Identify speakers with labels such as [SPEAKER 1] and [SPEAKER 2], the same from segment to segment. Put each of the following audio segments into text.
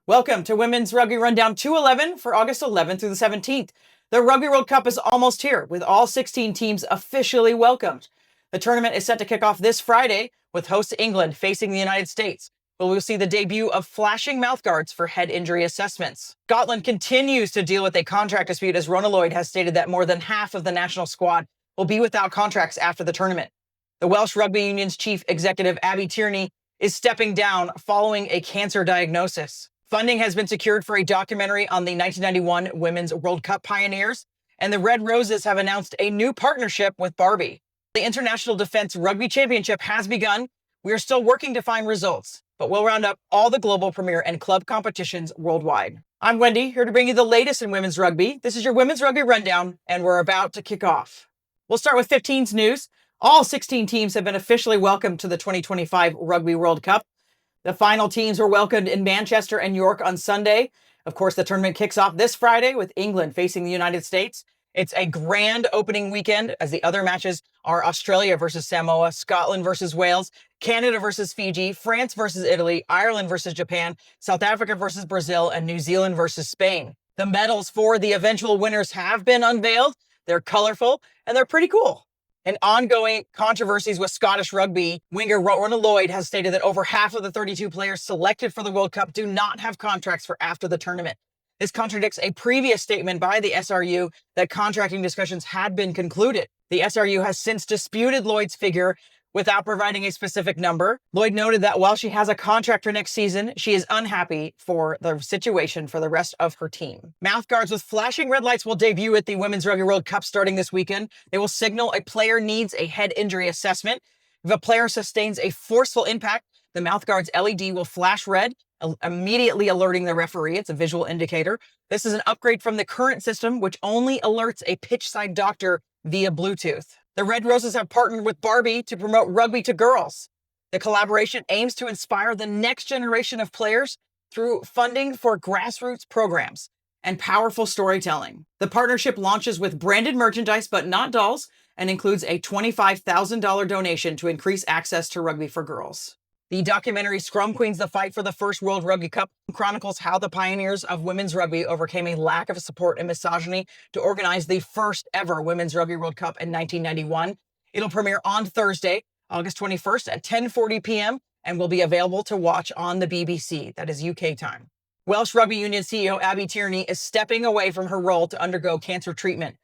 [SPEAKER 1] Welcome to Women's Rugby Rundown 211 for August 11th through the 17th. The Rugby World Cup is almost here, with all 16 teams officially welcomed. The tournament is set to kick off this Friday, with host England facing the United States, where we'll see the debut of flashing mouthguards for head injury assessments. Scotland continues to deal with a contract dispute, as Rhona Lloyd has stated that more than half of the national squad will be without contracts after the tournament. The Welsh Rugby Union's chief executive, Abi Tierney, is stepping down following a cancer diagnosis. Funding has been secured for a documentary on the 1991 Women's World Cup pioneers, and the Red Roses have announced a new partnership with Barbie. The International Defence Rugby Championship has begun. We are still working to find results, but we'll round up all the global premier and club competitions worldwide. I'm Wendy, here to bring you the latest in women's rugby. This is your Women's Rugby Rundown, and we're about to kick off. We'll start with 15's news. All 16 teams have been officially welcomed to the 2025 Rugby World Cup. The final teams were welcomed in Manchester and York on Sunday. Of course, the tournament kicks off this Friday with England facing the United States. It's a grand opening weekend, as the other matches are Australia versus Samoa, Scotland versus Wales, Canada versus Fiji, France versus Italy, Ireland versus Japan, South Africa versus Brazil, and New Zealand versus Spain. The medals for the eventual winners have been unveiled. They're colorful and they're pretty cool. And ongoing controversies with Scottish rugby, winger Rhona Lloyd has stated that over half of the 32 players selected for the World Cup do not have contracts for after the tournament. This contradicts a previous statement by the SRU that contracting discussions had been concluded. The SRU has since disputed Lloyd's figure without providing a specific number. Lloyd noted that while she has a contract for next season, she is unhappy for the situation for the rest of her team. Mouthguards with flashing red lights will debut at the Women's Rugby World Cup starting this weekend. They will signal a player needs a head injury assessment. If a player sustains a forceful impact, the mouthguard's LED will flash red, immediately alerting the referee. It's a visual indicator. This is an upgrade from the current system, which only alerts a pitchside doctor via Bluetooth. The Red Roses have partnered with Barbie to promote rugby to girls. The collaboration aims to inspire the next generation of players through funding for grassroots programs and powerful storytelling. The partnership launches with branded merchandise, but not dolls, and includes a $25,000 donation to increase access to rugby for girls. The documentary Scrum Queens: The Fight for the First World Rugby Cup chronicles how the pioneers of women's rugby overcame a lack of support and misogyny to organize the first ever Women's Rugby World Cup in 1991. It'll premiere on Thursday, August 21st at 10:40 p.m. and will be available to watch on the BBC. That is UK time. Welsh Rugby Union CEO Abi Tierney is stepping away from her role to undergo cancer treatment.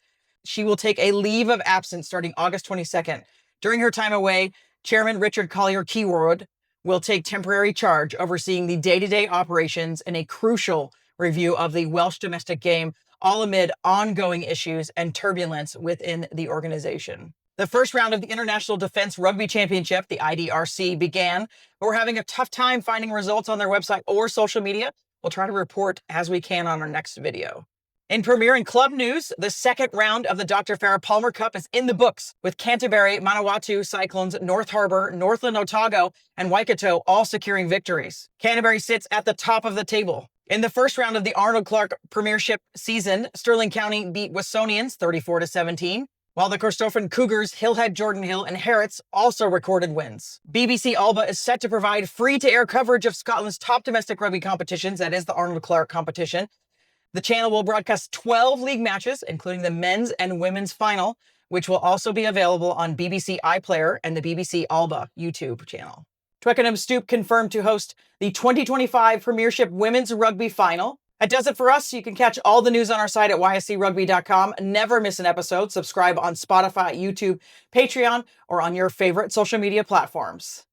[SPEAKER 1] She will take a leave of absence starting August 22nd. During her time away, Chairman Richard Collier-Keywood will take temporary charge, overseeing the day-to-day operations and a crucial review of the Welsh domestic game, all amid ongoing issues and turbulence within the organization. The first round of the International Defence Rugby Championship, the IDRC, began, but we're having a tough time finding results on their website or social media. We'll try to report as we can on our next video. In Premier and Club news, the second round of the Dr. Farah Palmer Cup is in the books, with Canterbury, Manawatu, Cyclones, North Harbour, Northland, Otago, and Waikato all securing victories. Canterbury sits at the top of the table. In the first round of the Arnold Clark Premiership season, Stirling County beat Wissonians 34-17, while the Corstorphine Cougars, Hillhead, Jordan Hill, and Herits also recorded wins. BBC Alba is set to provide free-to-air coverage of Scotland's top domestic rugby competitions, that is the Arnold Clark competition. The channel will broadcast 12 league matches, including the men's and women's final, which will also be available on BBC iPlayer and the BBC Alba YouTube channel. Twickenham Stoop confirmed to host the 2025 Premiership Women's Rugby Final. That does it for us. You can catch all the news on our site at yscrugby.com. Never miss an episode. Subscribe on Spotify, YouTube, Patreon, or on your favorite social media platforms.